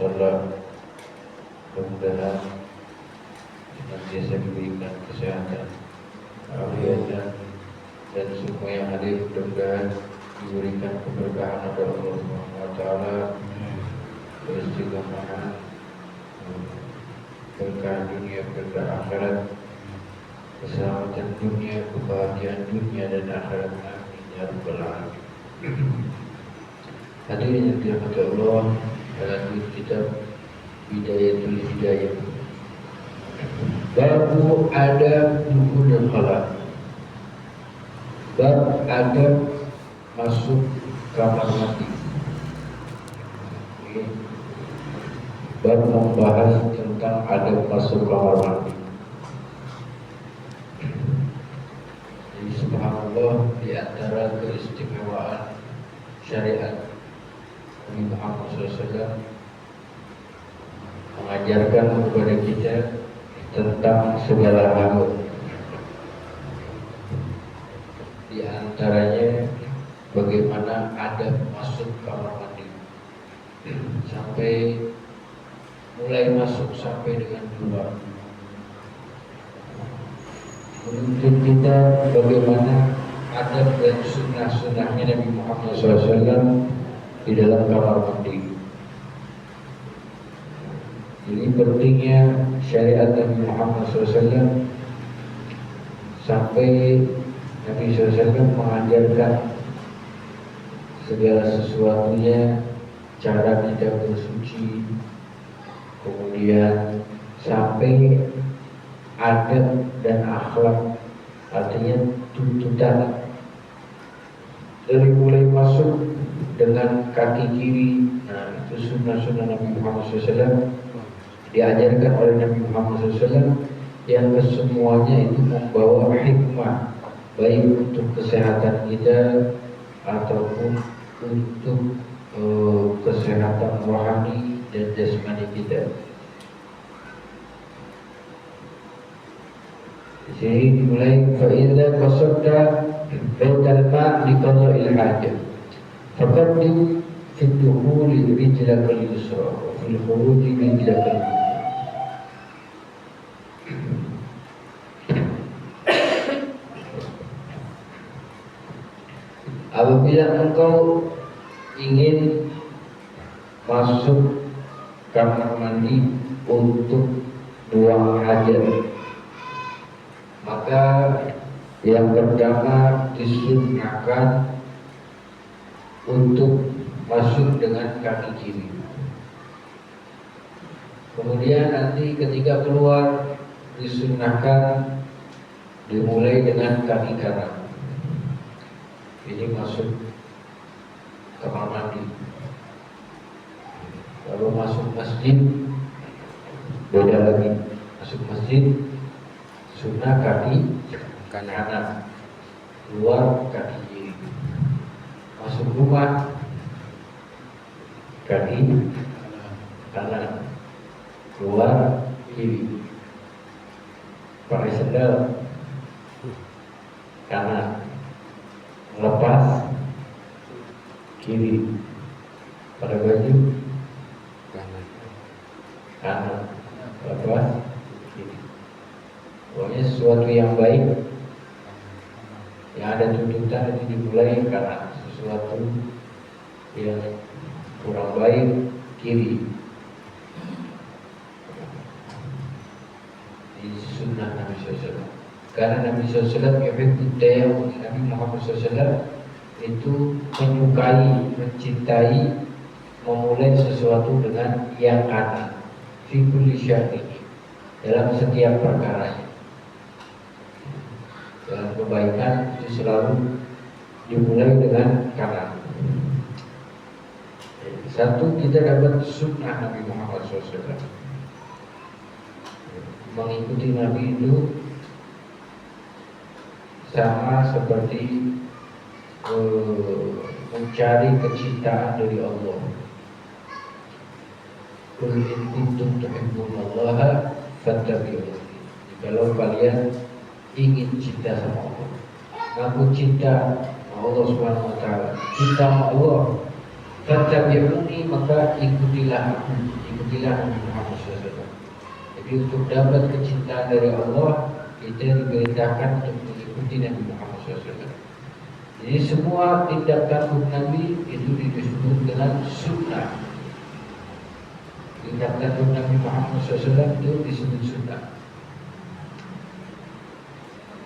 sholat, mudah-mudahan senantiasa diberikan kesehatan, keafiatan, dan semua yang hadir mudah-mudahan diberikan keberkahan oleh Allah Subhanahu wa taala, keistiqomahan, berkah dunia, berkah akhirat, keselamatan dunia, kebahagiaan dunia dan akhirat. Amin ya rabbal alamin. Hadirin yang dirahmati Allah, dalam kitab Bidayatul Hidayah, babu adab dukhulul khala, bab adab masuk kamar mandi. Bab membahas tentang adab masuk kamar mandi. Jadi subhanallah, di antara keistimewaan syariat Nabi Muhammad SAW mengajarkan kepada kita tentang segala hal. Di antaranya bagaimana adab masuk kamar mandi, sampai mulai masuk sampai dengan keluar. Menuntut kita bagaimana adab dan sunnah-sunnahnya Nabi Muhammad SAW di dalam kamar mandi. Jadi pentingnya syariat Nabi Muhammad SAW sampai Nabi SAW mengajarkan segala sesuatunya, cara kita bersuci, kemudian sampai adab dan akhlak, artinya tuntutan dari mulai masuk dengan kaki kiri. Nah, itu sunnah-sunnah Nabi Muhammad SAW diajarkan oleh Nabi Muhammad SAW, yang kesemuanya itu membawa hikmah, baik untuk kesehatan kita ataupun untuk kesehatan rohani dan jasmani kita. Di sini dimulai fa'idza qasadta baital ma' li qada'il hajah faqaddim fi dukhuli rijlakal yusra wa fil khuruji rijlakal yumna. Apabila engkau ingin masuk kamar mandi untuk buang hajat, maka yang pertama disunnahkan untuk masuk dengan kaki kiri. Kemudian nanti ketika keluar disunnahkan dimulai dengan kaki kanan. Ini masuk kamar mandi. Kalau masuk masjid beda lagi. Masuk masjid sunnah kaki kanan, keluar kaki kiri. Masuk rumah kaki kanan, keluar kiri. Pakai sendal kanan, lepas kiri. Pada baju kanan, lepas kiri. Pokoknya sesuatu yang baik, yang ada tuntutan itu dimulai kanan. Sesuatu yang kurang baik, kiri. Ini sunnah Nabi SAW. Karena Nabi SAW Nabi Muhammad SAW itu menyukai, mencintai, memulai sesuatu dengan yang kanan. Fi kulli syai'in, dalam setiap perkara. Dalam kebaikan itu selalu dimulai dengan kanan. Satu, kita dapat sunnah Nabi Muhammad SAW. Mengikuti Nabi itu sama seperti mencari kecintaan dari Allah. Qul in kuntum tuhibbunallaha fattabi'uni. Kalau kalian ingin cinta sama Allah, ngaku cinta sama Allah Subhanahu wa taala, cinta sama Allah, Fattabi'uni, maka ikutilah aku, ikutilah Nabi Muhammad SAW. Jadi untuk dapat kecintaan dari Allah, kita diperintahkan untuk mengikuti Nabi Muhammad SAW. Jadi semua tindakan Nabi itu disebut dengan sunnah. Tindakan Nabi Muhammad SAW itu disebut sunnah.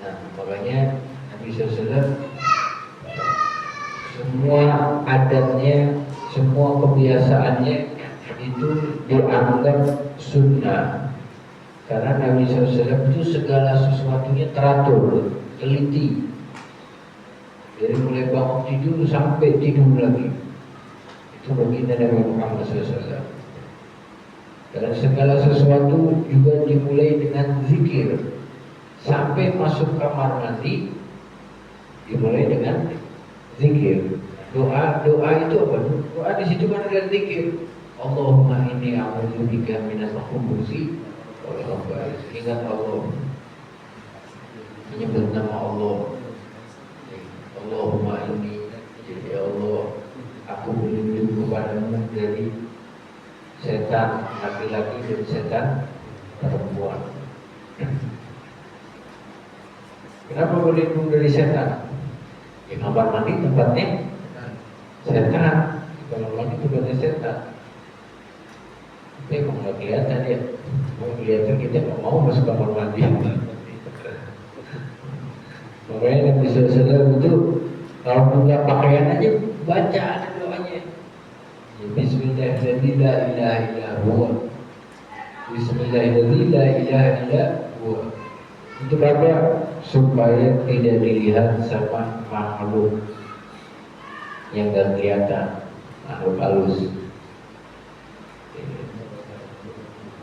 Nah, makanya Nabi SAW semua adatnya, semua kebiasaannya itu dianggap sunnah. Karena Nabi SAW itu segala sesuatunya teratur, teliti. Dari mulai bangun tidur sampai tidur lagi. Itu baginda Nabi Muhammad SAW. Dan segala sesuatu juga dimulai dengan zikir. Sampai masuk kamar mandi dimulai dengan zikir. Doa itu apa? Doa di situ kan ada zikir. Allahumma inni a'udzubika minal khubuthi wal khaba'ith. Ingat Allah, menyebut nama Allah. Allahumma inni, ya Allah, aku berlindung kepadamu dari setan laki-laki dan setan perempuan. Kenapa berlindung dari setan? Di kamar mandi tempatnya setan, kamar mandi tempatnya setan. Tapi kok nggak kelihatan ya? Mau kelihatan kita nggak mau masuk kamar mandi. Makanya Nabi SAW itu kalau buka pakaian aja baca ada doanya. Ya, Bismillahirrahmanirrahim, la ilaha illa huwa. Bismillahirrahmanirrahim, la ilaha illa huwa. Untuk apa? Supaya tidak dilihat sama makhluk yang gak kelihatan, makhluk halus.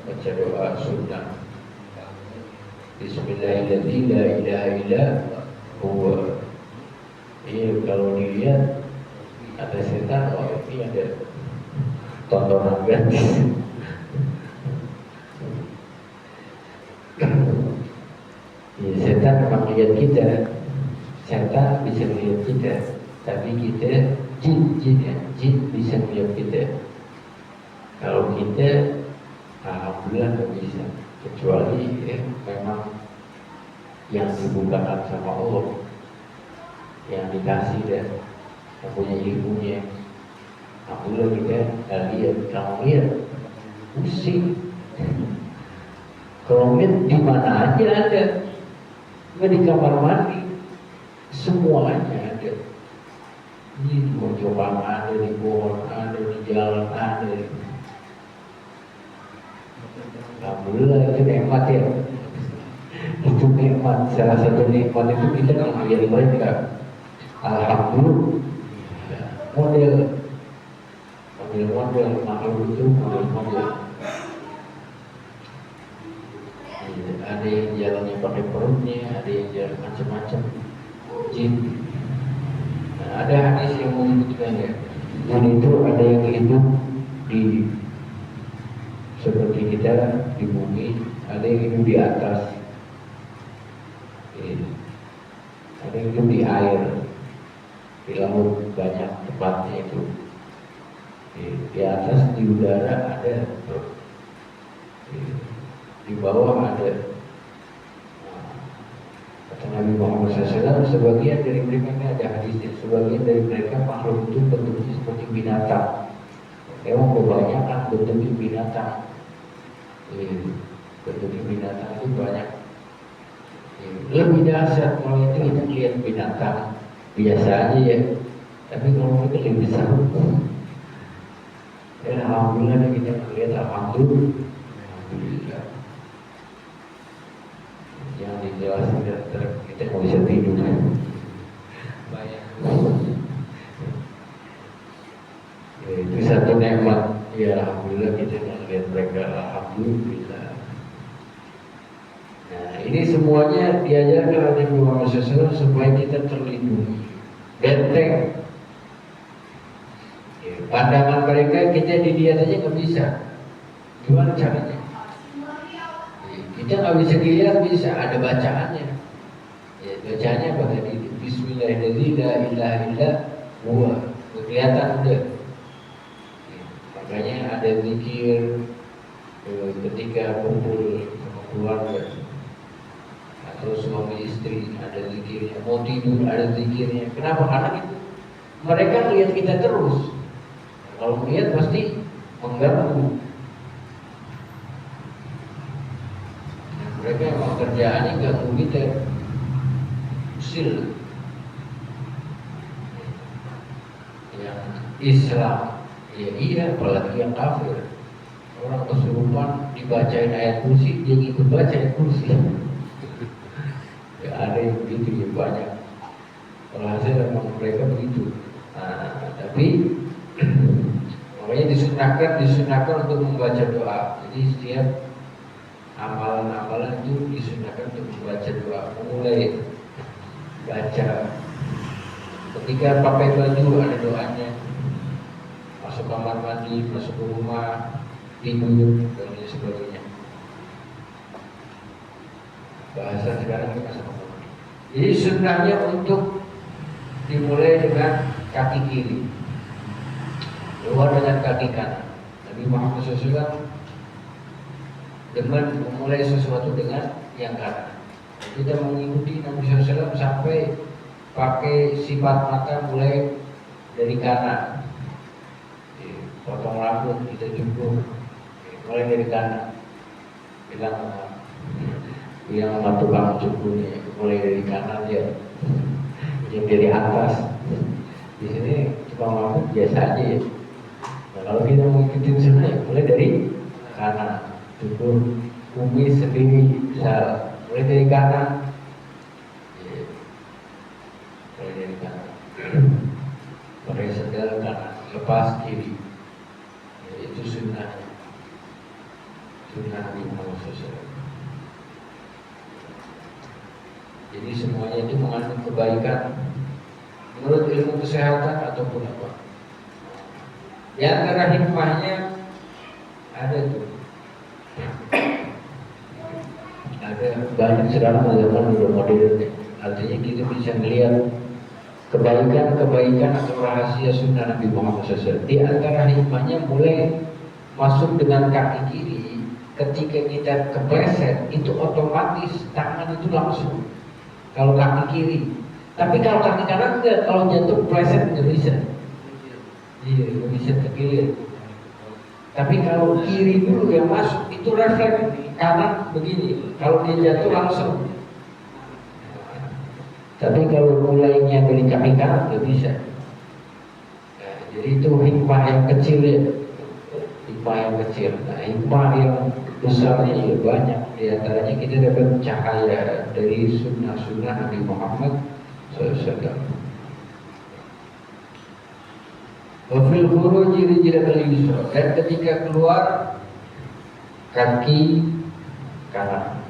Baca doa sunnah. Bismillahirrahmanirrahim, la ilaha illa huwa. Iya, kalau dilihat ada setan, oh ini ada tontonan gratis. Ya, setan memang lihat kita, setan bisa melihat kita, tapi kita jin bisa melihat kita. Kalau kita, alhamdulillah nggak bisa, kecuali memang yang dibukakan sama Allah, yang dikasih dan yang punya ilmunya. Alhamdulillah kita lihat, kalau lihat pusing. Kalau lihat di mana aja ada. Nggak di kamar mandi, semuanya ada. Di pojokan ada, di pohon ada, di jalan ada. Alhamdulillah itu nikmat ya. Itu nikmat, salah satu nikmat itu kita kan melihat mereka. Alhamdulillah. Model makhluk itu model. Ada yang jalannya pakai perutnya, ada yang jalan macam-macam jin. Nah, ada hadis yang menyebutkan ya, jin itu ada yang hidup di seperti kita di bumi, ada yang hidup di atas, ada yang hidup di air, di laut banyak tempatnya itu. Di atas di udara ada, di bawah ada. Kata Nabi Muhammad SAW, sebagian dari mereka ini ada hadisnya, sebagian dari mereka makhluk itu bentuknya seperti binatang. Memang kebanyakan bentuknya binatang. Bentuknya binatang itu banyak. Lebih dahsyat kalau itu kita lihat binatang biasa aja ya, tapi kalau kita lebih besar. Dan alhamdulillah kita melihat alhamdulillah. Yang dijelasin kita nggak bisa tidur. Itu satu nikmat. Ya alhamdulillah kita melihat mereka, alhamdulillah. Nah ini semuanya diajarkan oleh Nabi Muhammad SAW supaya kita terlindungi, benteng. Pandangan mereka kita dilihat aja nggak bisa. Gimana caranya? Kita nggak bisa dilihat, bisa ada bacaannya. Ya, bacaannya apa tadi? Bismillahirrahmanirrahim, la ilaha illa huwa. Kelihatan udah. Makanya ada zikir ketika kumpul sama keluarga atau suami istri, ada zikirnya. Mau tidur ada zikirnya. Kenapa? Karena itu mereka lihat kita terus. Kalau melihat pasti mengganggu. Mereka emang kerjaannya ganggu kita, usil. Yang Islam, ya iya, apalagi yang kafir. Orang kesurupan dibacain ayat kursi, dia ikut baca ayat kursi. Ya ada yang begitu ya, banyak. Kalau hasil memang mereka begitu. Nah, tapi makanya disunahkan untuk membaca doa. Jadi setiap amalan-amalan itu disunahkan untuk membaca doa. Mulai baca ketika pakai baju ada doanya, masuk kamar mandi, masuk ke rumah, tidur dan lain sebagainya. Bahasa sekarang kita sama. Jadi sunnahnya untuk dimulai dengan kaki kiri, keluar dengan kaki kanan. Nabi Muhammad SAW dengan memulai sesuatu dengan yang kanan. Kita mengikuti Nabi SAW sampai pakai sifat mata mulai dari kanan. Potong rambut kita cukur mulai dari kanan. Bilang sama tukang cukurnya mulai dari kanan ya. Yang dari atas. Di sini tukang rambut biasa aja ya. Nah, kalau kita mau ikutin sunnah ya mulai dari kanan. Cukur kumis sendiri bisa mulai dari kanan. Mulai dari kanan. Pakai sendal kanan, lepas kiri. Itu sunnah Nabi Muhammad SAW. Jadi semuanya itu mengandung kebaikan menurut ilmu kesehatan ataupun apa. Di antara hikmahnya ada tuh. Ada banyak sekarang zaman udah modern. Artinya kita bisa melihat kebaikan atau rahasia sunnah Nabi Muhammad SAW. Di antara hikmahnya mulai masuk dengan kaki kiri. Ketika kita kepleset itu otomatis tangan itu langsung. Kalau kaki kiri. Tapi kalau kaki kanan enggak. Kalau jatuh kepleset nggak bisa. Iya, nggak bisa tergilir. Tapi kalau kiri dulu yang masuk itu refleks kanan begini. Kalau dia jatuh langsung. Tapi kalau mulainya dari kaki kanan nggak bisa. Nah, jadi itu hikmah yang kecil ya. Hikmah yang kecil. Nah, hikmah yang besarnya ya banyak. Di antaranya kita dapat cahaya dari sunnah-sunnah Nabi Muhammad SAW. Wafil khuruji rijlatul yusra, dan ketika keluar kaki kanan.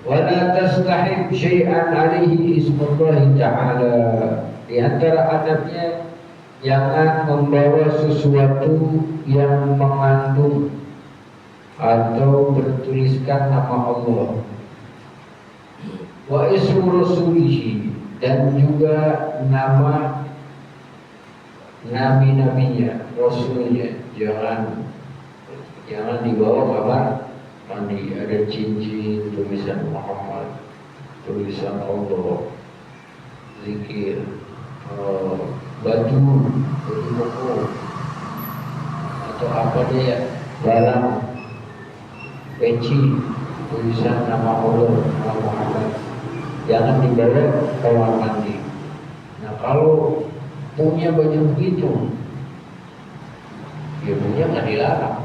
Wala tastahib syai'an alaihi ismullahi ta'ala. Di antara adabnya jangan membawa sesuatu yang mengandung atau bertuliskan nama Allah. Wa ismu rasulihi, dan juga nama nabi-nabinya, rasulnya. Jangan dibawa kamar mandi. Ada cincin tulisan Muhammad, tulisan Allah, zikir, baju koko atau apa dia, barang, peci, tulisan nama Allah, nama Muhammad. Jangan dibawa kamar mandi. Nah, kalau punya baju begitu, ya punya nggak dilarang.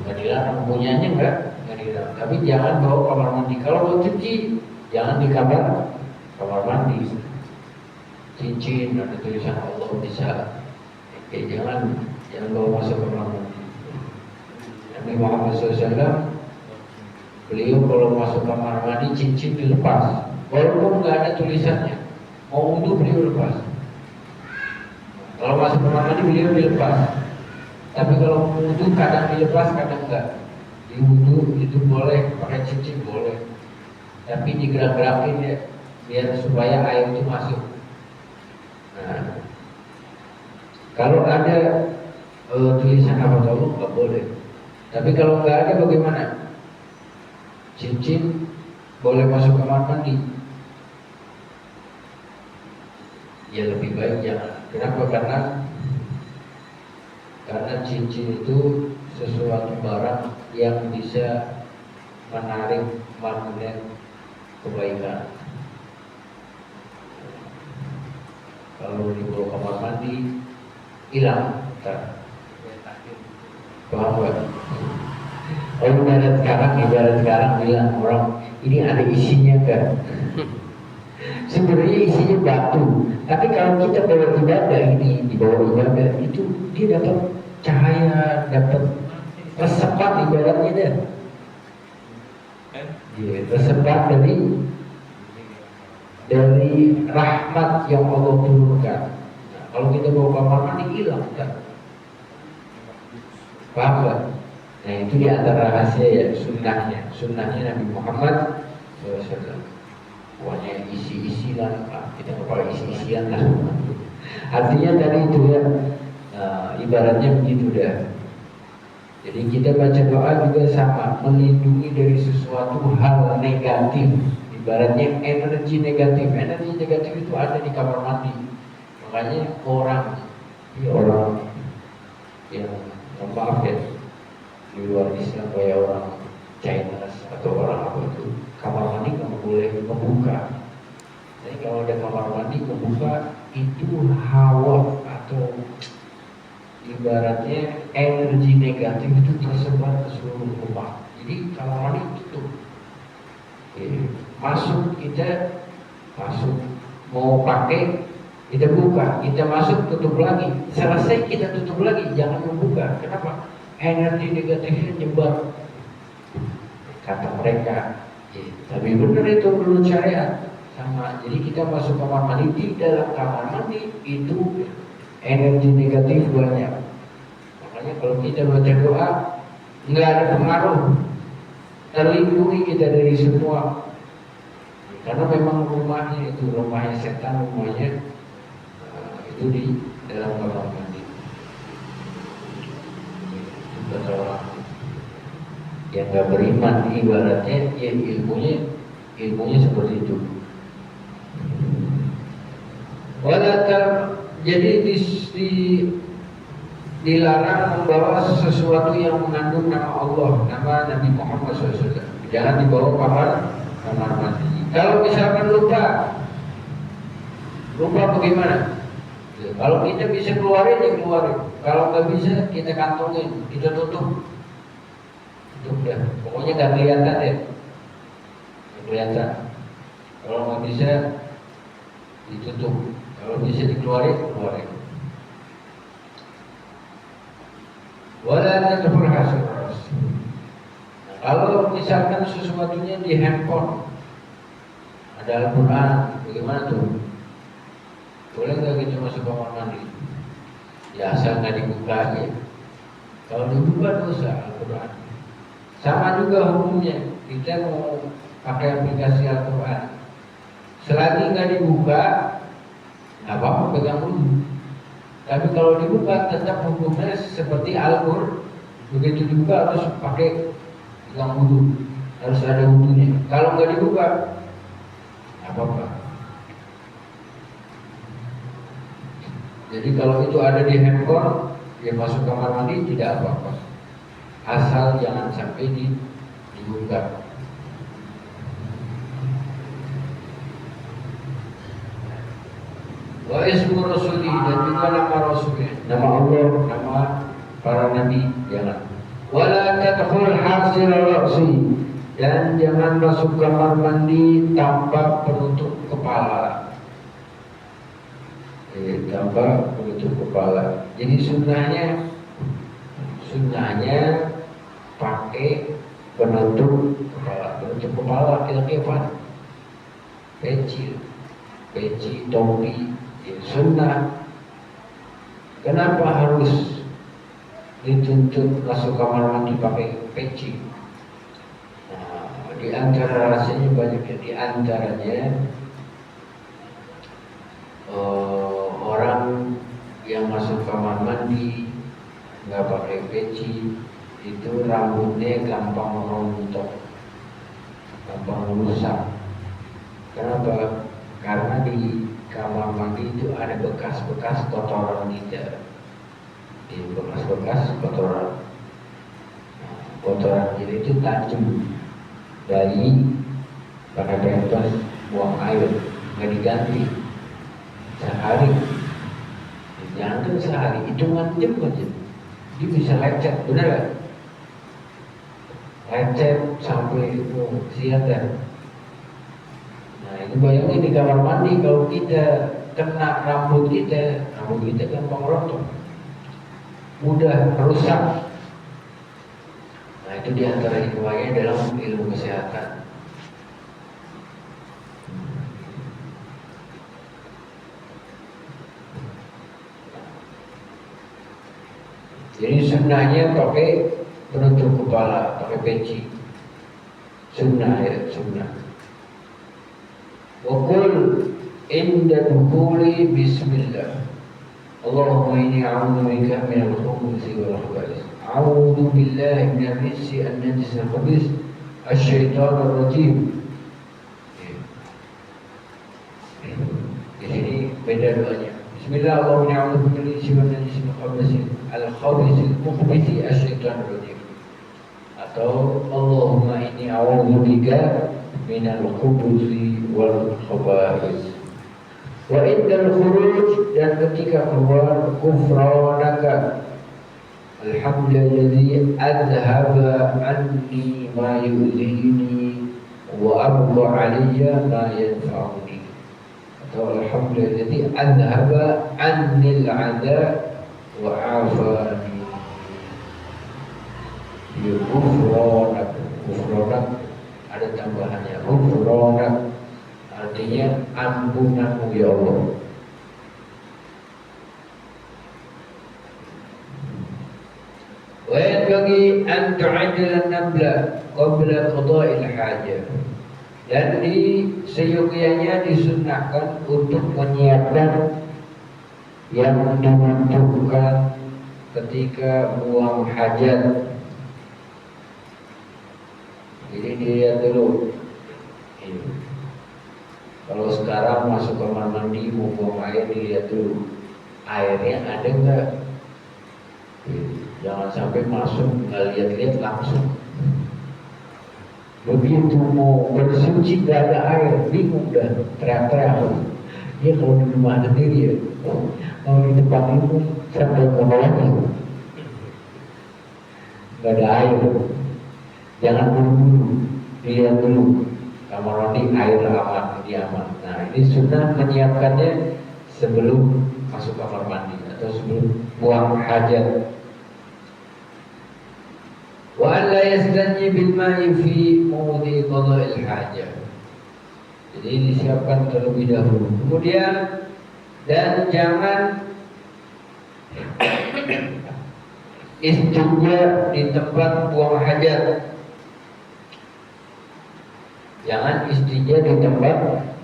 Nggak dilarang, punyanya nggak dilarang. Tapi jangan bawa kamar mandi. Kalau mau cuci, jangan di kamar mandi. Cincin ada tulisan Allah bisa. Jangan bawa masuk kamar mandi. Nabi Muhammad SAW, beliau kalau masuk kamar mandi cincin dilepas, walaupun nggak ada tulisannya. Mau wudhu beliau lepas. Kalau masuk kamar mandi beliau dilepas. Tapi kalau wudhu kadang dilepas, kadang enggak. Di wudhu itu boleh pakai cincin, boleh. Tapi digerak-gerakin ya, biar supaya air itu masuk. Nah, Kalau ada tulisan apa tahu nggak boleh. Tapi kalau nggak ada bagaimana? Cincin boleh masuk kamar mandi? Ya lebih baik jangan. Kenapa? Karena cincin itu sesuatu barang yang bisa menarik magnet kebaikan. Kalau dibawa kamar mandi hilang, paham gak? Kalau ibarat sekarang bilang orang ini ada isinya kan? Sebenarnya isinya batu, tapi kalau kita bawa ibadah ini dibawa ibadah itu dia dapat cahaya, dapat resepan ibaratnya deh. Dia resepan dari rahmat yang Allah turunkan. Nah, kalau kita bawa kamar mandi hilang kan? Paham gak? Nah itu di antara rahasia ya, sunnahnya Nabi Muhammad SAW. Pokoknya isi lah, kita kepala isi-isian lah. Artinya tadi itu ya, ibaratnya begitu dah. Jadi kita baca doa juga sama, melindungi dari sesuatu hal negatif. Ibaratnya energi negatif itu ada di kamar mandi. Makanya orang yang maaf ya, di luar Islam kayak orang China atau orang apa itu, kamar mandi nggak boleh membuka. Jadi kalau ada kamar mandi membuka itu hawa atau ibaratnya energi negatif itu tersebar ke seluruh rumah. Jadi kamar mandi tutup. Masuk mau pakai kita buka, kita masuk tutup lagi, selesai kita tutup lagi, jangan membuka. Kenapa? Energi negatifnya nyebar, kata mereka. Tapi benar itu menurut syariat sama. Jadi kita masuk kamar mandi, di dalam kamar mandi itu energi negatif banyak. Makanya kalau kita baca doa nggak ada pengaruh, terlindungi kita dari semua. Karena memang rumahnya setan, rumahnya itu di dalam kamar mandi. Kata orang yang nggak beriman ibaratnya ya ilmunya seperti itu. Jadi dilarang membawa sesuatu yang mengandung nama Allah, nama Nabi Muhammad SAW. Jangan dibawa kamar mandi. Kalau misalkan lupa bagaimana? Kalau kita bisa keluarin ya keluarin. Kalau nggak bisa kita kantongin, kita tutup. Udah, pokoknya nggak kelihatan deh. Nggak kelihatan. Kalau nggak bisa ditutup. Kalau bisa dikeluarin, keluarin. Wala tadkhul hasras. Kalau misalkan sesuatunya di handphone, ada Al-Quran, bagaimana tuh? Boleh nggak kita masuk kamar mandi? Ya asal nggak dibuka aja. Kalau dibuka dosa Al-Quran. Sama juga hukumnya. Kita mau pakai aplikasi Al-Quran, selagi nggak dibuka, nggak apa-apa pegang dulu. Tapi kalau dibuka tetap hukumnya seperti Al-Quran. Begitu dibuka harus pakai pegang wudu, harus ada wudunya. Kalau nggak dibuka, nggak apa-apa. Jadi kalau itu ada di handphone, dia masuk kamar mandi tidak apa-apa, asal jangan sampai dibuka. Wa ismu rasuli, dan juga nama rasulnya, nama Allah, nama para nabi, jangan. Wala tadkhul hasil ra'si, dan jangan masuk kamar mandi tanpa penutup kepala. Tanpa penutup kepala. Jadi sunnahnya pakai penutup kepala. Penutup kepala kira-kira peci, topi, ya, sunnah. Kenapa harus dituntut masuk kamar mandi pakai peci? Nah, di antara rasanya banyak ya. Di antaranya orang yang masuk kamar mandi nggak pakai peci itu rambutnya gampang rontok, gampang rusak. Kenapa? Karena di kamar mandi itu ada bekas-bekas kotoran kita, bekas-bekas kotoran. Nah, kotoran kita itu tajam, dari pakai pampers, buang air nggak diganti sehari, jangan sehari, hitungan jam aja dia bisa lecet, benar gak? Lecet sampai siang dah. Nah itu bayangin di kamar mandi kalau kita kena rambut kita gampang rontok, mudah rusak. Nah itu diantara hikmahnya dalam ilmu kesehatan. Jadi sunnahnya pakai penutup kepala, pakai peci. Sunnah ya, sunnah. Wa qul inda dukhuli bismillah. Allahumma inni a'udzu bika minal khubuthi wal khaba'ith. A'udzu billahi minal rijsi an-najis al-khabith asy-syaithanir rajim. Di sini beda doanya. Bismillah, Allahumma inni a'udzu bika minal rijsi an-najis al-khabith al-mukhbithi asy-syaithanir rajim. Atau Allahumma inni a'udzu bika minal khubuthi wal khaba'ith. Wa indal khuruj, dan ketika keluar, ghufranaka alhamdulillazi adhaba anni ma yu'dhini wa abqa alayya ma yanfa'uni. Atau alhamdulillazi adhaba anni al-'adha wa 'afani. Ghufranak ada tambahannya, ghufranak artinya ampunanmu ya Allah. Wa yanbaghi an tu'ajjala an-nabla qabla qada'il hajah. Dan seyogyanya disunnahkan untuk menyiapkan yang dibutuhkan ketika buang hajat. Jadi dilihat dulu. Kalau sekarang masuk kamar mandi mau buang air, dilihat dulu airnya ada enggak. Jangan sampai masuk nggak lihat-lihat langsung. Begitu mau bersuci nggak ada air, bingung dah, teriak-teriak. Ya kalau di rumah sendiri ya, kalau di tempat itu sampai ke bawahnya nggak ada air. Jangan buru-buru, dilihat dulu kamar mandi air aman, aman. Nah ini sunnah menyiapkannya sebelum masuk kamar mandi atau sebelum buang hajat. Wa an la yastanji bil ma'i fi mawdi qada'il hajah. Jadi disiapkan terlebih dahulu. Kemudian dan jangan istinja di tempat buang hajat. Jangan istinja di tempat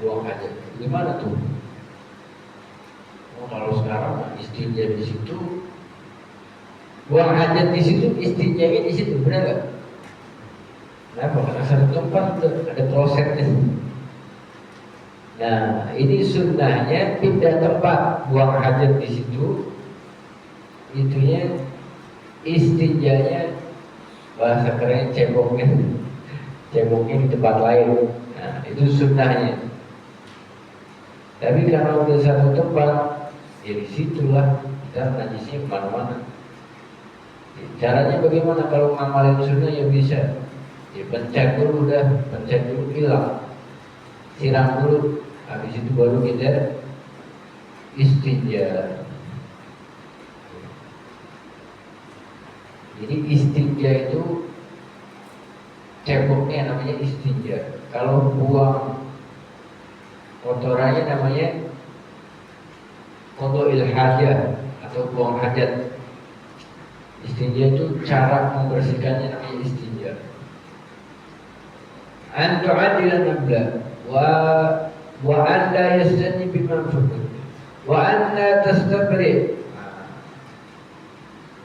buang hajat. Gimana tuh? Oh, kalau sekarang istinja di situ, buang hajat di situ, istinjanya di situ, benar nggak? Kenapa? Karena satu tempat ada klosetnya. Nah, ini sunnahnya pindah tempat buang hajat di situ. Itunya istinjanya bahasa keren ceboknya di tempat lain. Nah, itu sunnahnya. Tapi karena udah satu tempat, ya disitulah kita najisnya kemana-mana. Caranya bagaimana kalau ngamalin sunnah? Ya bisa, ya pencet dulu hilang, siram dulu, habis itu baru kita istinja. Jadi istinja itu ceboknya namanya istinja. Kalau buang kotorannya namanya qada'il hajah atau buang hajat. Istinja itu cara membersihkannya namanya istinja. An tu'adila nabla wa an la yastanji biman fuqud wa an la tastabri. Nah,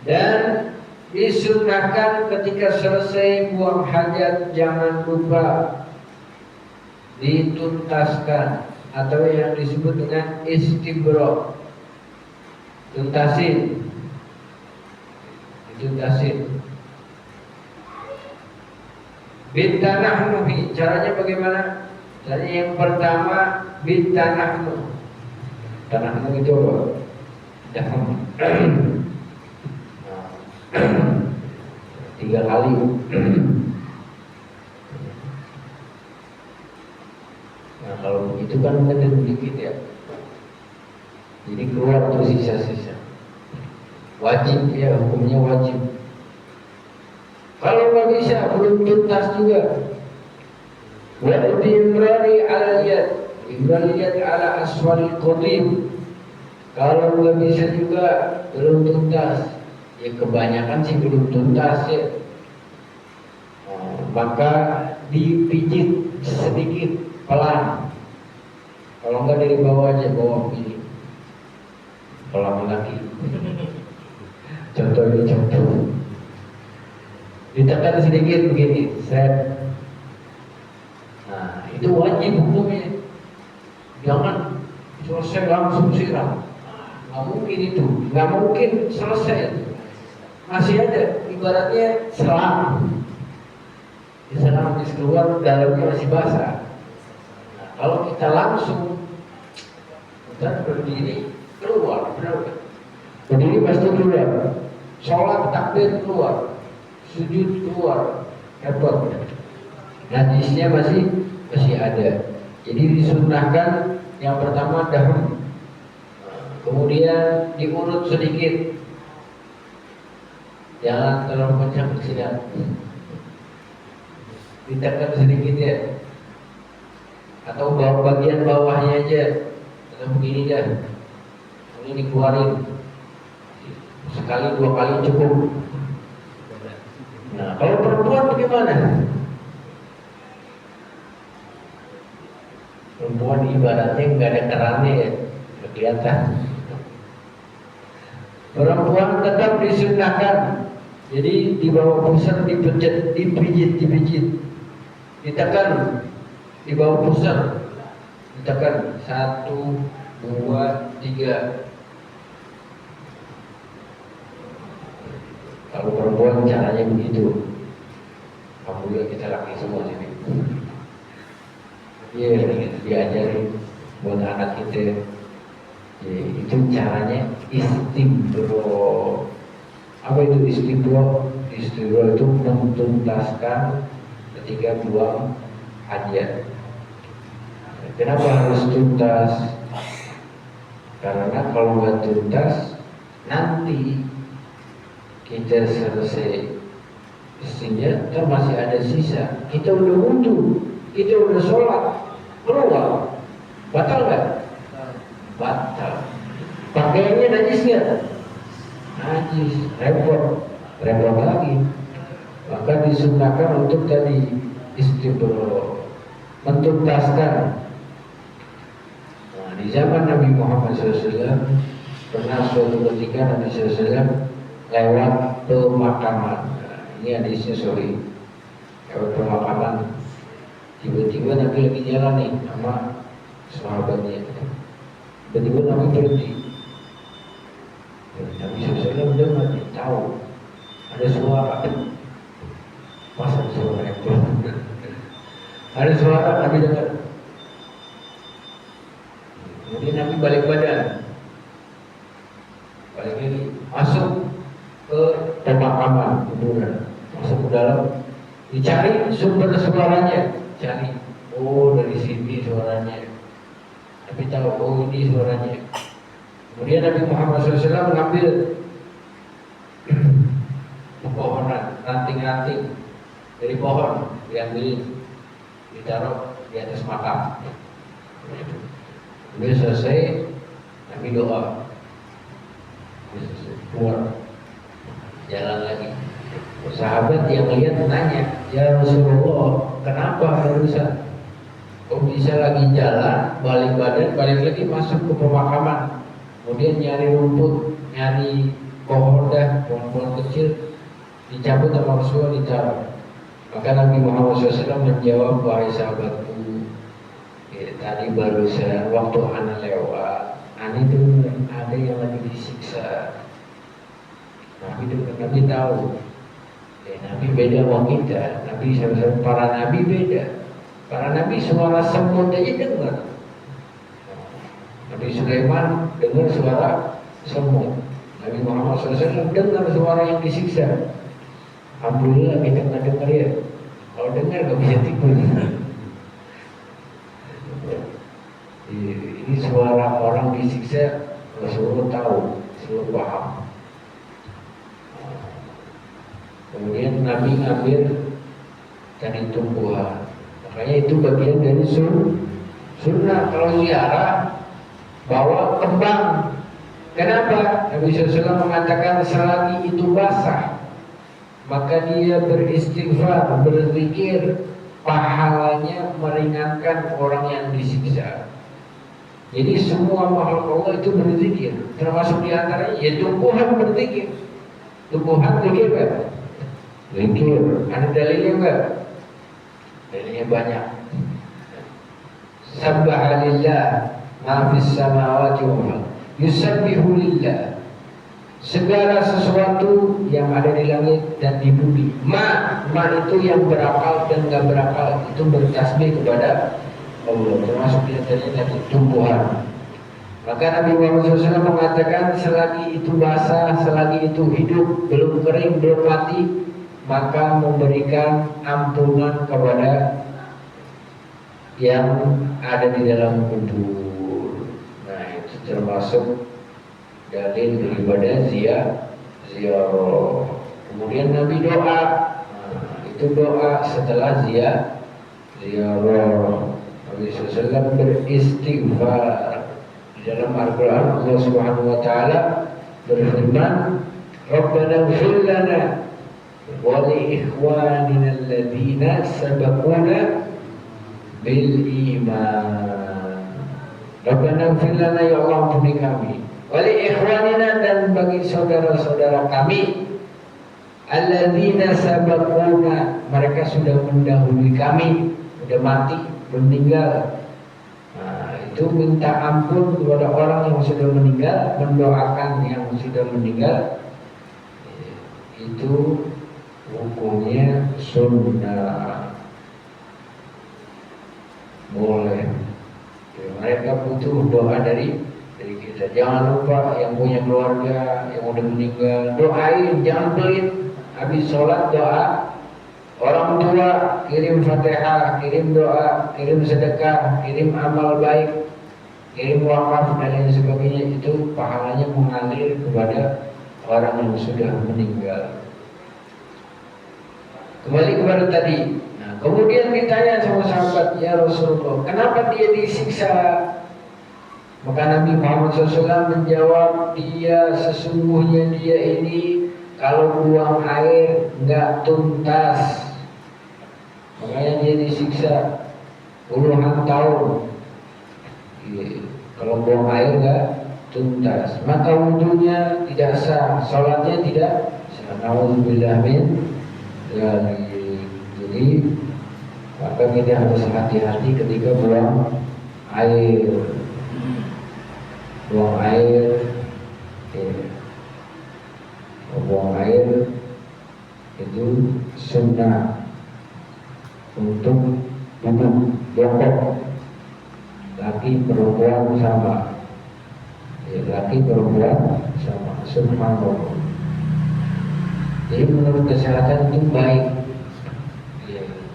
Dan disunahkan ketika selesai buang hajat jangan lupa dituntaskan atau yang disebut dengan istibro, tuntasin, dituntasin. Bintanahnuhi, caranya bagaimana? Caranya yang pertama bintanahnu. Tanahnu itu apa? Dalam 3 kali. Nah kalau begitu kan mungkin sedikit ya. Jadi keluar tuh sisa-sisa. Wajib ya, hukumnya wajib. Kalau nggak bisa, belum tuntas juga. Wa imrari ala yad, imrari yad ala aswal qadim. Kalau nggak bisa juga, belum tuntas. Ya kebanyakan sih belum tuntas ya. Maka dipijit sedikit, pelan. Kalau nggak dari bawah aja, bawah pilih. Kalau laki. Contoh ini contoh. Ditekan sedikit begini, set. Nah, itu wajib hukumnya. Jangan selesai langsung siram. Nggak mungkin itu, nggak mungkin selesai. Masih ada, ibaratnya selang. Selang habis keluar, dalamnya masih basah. Nah, kalau kita langsung, kita berdiri keluar, benar kan? Berdiri pasti keluar. Sholat takbir keluar. Sujud keluar, repot. Najisnya masih ada. Jadi disunahkan yang pertama dahulu, kemudian diurut sedikit, jangan terlalu kencang bersilat, ditekan sedikit ya, atau bagian bawahnya aja, atau begini dah, ini dikeluarin, sekali 2 kali cukup. Nah, kalau perempuan bagaimana? Perempuan ibaratnya nggak ada kerannya ya, nggak kelihatan. Perempuan tetap disunahkan, jadi di bawah pusar dipijit, ditekan di bawah pusar, ditekan 1, 2, 3. Kalau perempuan caranya begitu. Alhamdulillah kita laki semua sini. Iya, diajarin buat anak kita. Ya, itu caranya istibro. Apa itu istibro? Istibro itu menuntaskan ketika buang hajat. Kenapa harus tuntas? Karena kalau nggak tuntas, nanti kita selesai istinja, kan masih ada sisa. Kita udah wudu, kita udah sholat, keluar, batal nggak? Batal. Pakaiannya najis nggak? Najis, repot lagi. Maka disunahkan untuk tadi istibro, mentuntaskan. Nah, di zaman Nabi Muhammad SAW pernah suatu ketika Nabi SAW lewat pemakaman. Nah, ini hadisnya sorry. Lewat pemakaman, tiba-tiba Nabi lagi jalan nih sama sahabatnya. Tiba-tiba Nabi berhenti. Nabi SAW dengar, tahu ada suara. Masa suara itu? Ada suara, Nabi dengar. Kemudian Nabi balik badan, balik lagi, masuk ke pemakaman kuburan, masuk ke dalam, dicari sumber suaranya, cari, oh dari sini suaranya, tapi tahu, oh ini suaranya. Kemudian Nabi Muhammad SAW mengambil pepohonan, ranting-ranting dari pohon, diambil, ditaruh di atas makam. Kemudian selesai, Nabi doa, keluar, jalan lagi. Sahabat yang lihat tanya, ya Rasulullah, kenapa harusan? Kok bisa lagi jalan, balik badan, balik lagi masuk ke pemakaman, kemudian nyari rumput, nyari pohon kecil dicabut sama Rasulullah ditaruh. Maka Nabi Muhammad SAW menjawab, wahai sahabatku, tadi barusan waktu anak lewat, anak itu ada yang lagi disiksa. Nabi tahu. Nabi beda sama kita. Nabi para nabi beda. Para nabi suara semut aja dengar. Nabi Sulaiman dengar suara semut. Nabi Muhammad SAW dengar suara yang disiksa. Alhamdulillah kita nggak dengar ya. Kalau dengar nggak bisa tidur. Ini suara orang disiksa, Rasulullah tahu, Rasulullah paham. Kemudian Nabi ambil dari tumbuhan. Makanya itu bagian dari sunnah. Kalau ziarah bawa kembang. Kenapa? Nabi SAW mengatakan selagi itu basah, maka dia beristighfar, berzikir, pahalanya meringankan orang yang disiksa. Jadi semua makhluk Allah itu berzikir, termasuk diantaranya ya tumbuhan berzikir. Tumbuhan zikir kan? Zikir. Ada dalilnya enggak? Dalilnya banyak. Sabbaha lillah ma fis samawati wal ardh. Yusabbihu lillah. Segala sesuatu yang ada di langit dan di bumi. Ma itu yang berakal dan enggak berakal itu bertasbih kepada Allah, termasuk di antaranya dari tumbuhan. Maka Nabi Muhammad SAW mengatakan selagi itu basah, selagi itu hidup, belum kering, belum mati, maka memberikan ampunan kepada yang ada di dalam kubur. Nah itu termasuk dalil daripada ziarah. Kemudian Nabi doa. Itu doa setelah ziarah. Nabi SAW beristighfar. Di dalam Al-Quran Allah Subhanahu wa Ta'ala berfirman, Rabbana ighfir lana wa li ikhwanina alladhina sabaquna bil iman. Rabbana ighfir lana, ya Allah ampuni kami, wa li ikhwanina, dan bagi saudara-saudara kami, alladzina sabaquna, mereka sudah mendahului kami, sudah mati, meninggal. Nah, itu minta ampun kepada orang yang sudah meninggal, mendoakan yang sudah meninggal. Itu hukumnya sunnah, boleh. Mereka butuh doa dari kita. Jangan lupa yang punya keluarga yang udah meninggal, doain, jangan pelit. Habis sholat doa. Orang tua kirim Fatihah, kirim doa, kirim sedekah, kirim amal baik, kirim wakaf dan lain sebagainya. Itu pahalanya mengalir kepada orang yang sudah meninggal. Kembali kepada tadi. Nah, kemudian ditanya sama sahabat, ya Rasulullah, kenapa dia disiksa? Maka Nabi Muhammad SAW menjawab, sesungguhnya dia ini kalau buang air nggak tuntas, makanya dia disiksa puluhan tahun. Kalau buang air nggak tuntas, maka wudhunya tidak sah, sholatnya tidak sah. Nauzubillah min dzalik. Jadi maka kita harus hati-hati ketika buang air. Buang air, buang air itu sunnah untuk duduk jongkok, laki perempuan sama, laki perempuan sama, subhanallah. Jadi menurut kesehatan itu baik,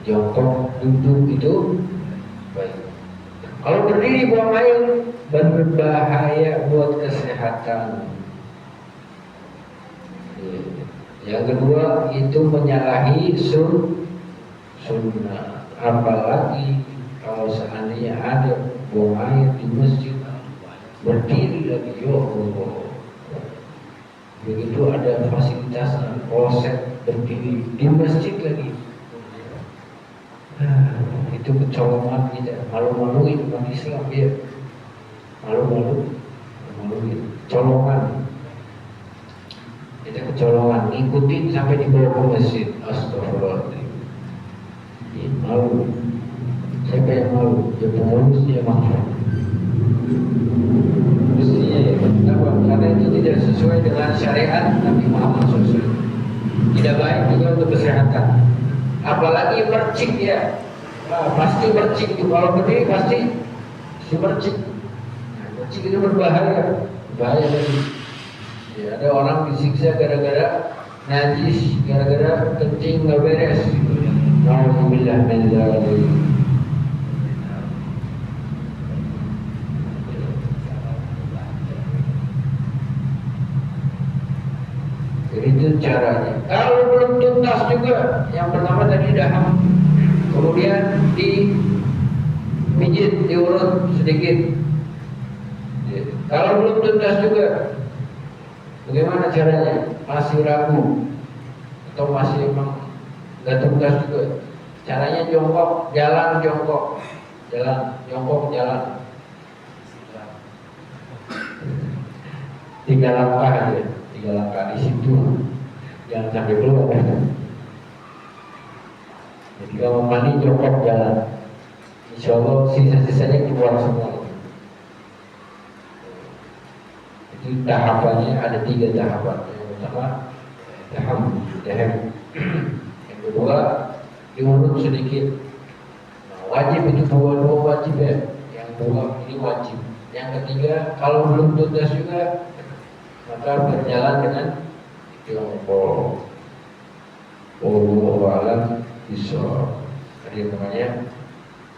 jongkok duduk itu baik. Kalau berdiri buang air berbahaya buat kesehatan. Yang kedua itu menyalahi sunnah. Apalagi kalau seandainya ada buang air di masjid, berdiri lagi, ya Allah. Begitu ada fasilitasnya, kloset berdiri di masjid lagi. Itu kecolongan kita, malu-maluin umat Islam ya, malu-maluin, colongan. kecolongan, ngikutin sampai dibawa ke masjid. Astagfirullahaladzim. Ya, malu. Siapa yang malu? Ya pengurus dia malu. Mestinya ya, kenapa? Karena itu tidak sesuai dengan syariat Nabi Muhammad SAW. Tidak baik juga untuk kesehatan. Apalagi mercik ya, pasti mercik itu. Kalau berdiri pasti si mercik. Nah, mercik itu berbahaya, bahaya tadi. Ya, ada orang disiksa gara-gara najis, gara-gara kencing nggak beres. Alhamdulillah min dzalik. Itu caranya. Kalau belum tuntas juga, yang pertama tadi daham, kemudian dipijit, diurut sedikit. Kalau belum tuntas juga, bagaimana caranya? Masih ragu atau masih emang nggak tuntas juga? Caranya jongkok, jalan jongkok, jalan jongkok, jalan. 3 langkah aja. 3 langkah di situ, jangan sampai keluar. Jadi kalau mandi jongkok jalan, insya Allah sisa-sisanya keluar semua. Itu tahapannya ada 3 tahapan. Yang pertama tahap daham, yang kedua diurut sedikit. Nah, wajib itu dua wajib ya. Yang dua ini wajib. Yang ketiga kalau belum tuntas juga, maka berjalan dengan jongkok. Wallahu a'lam bishawab. Tadi namanya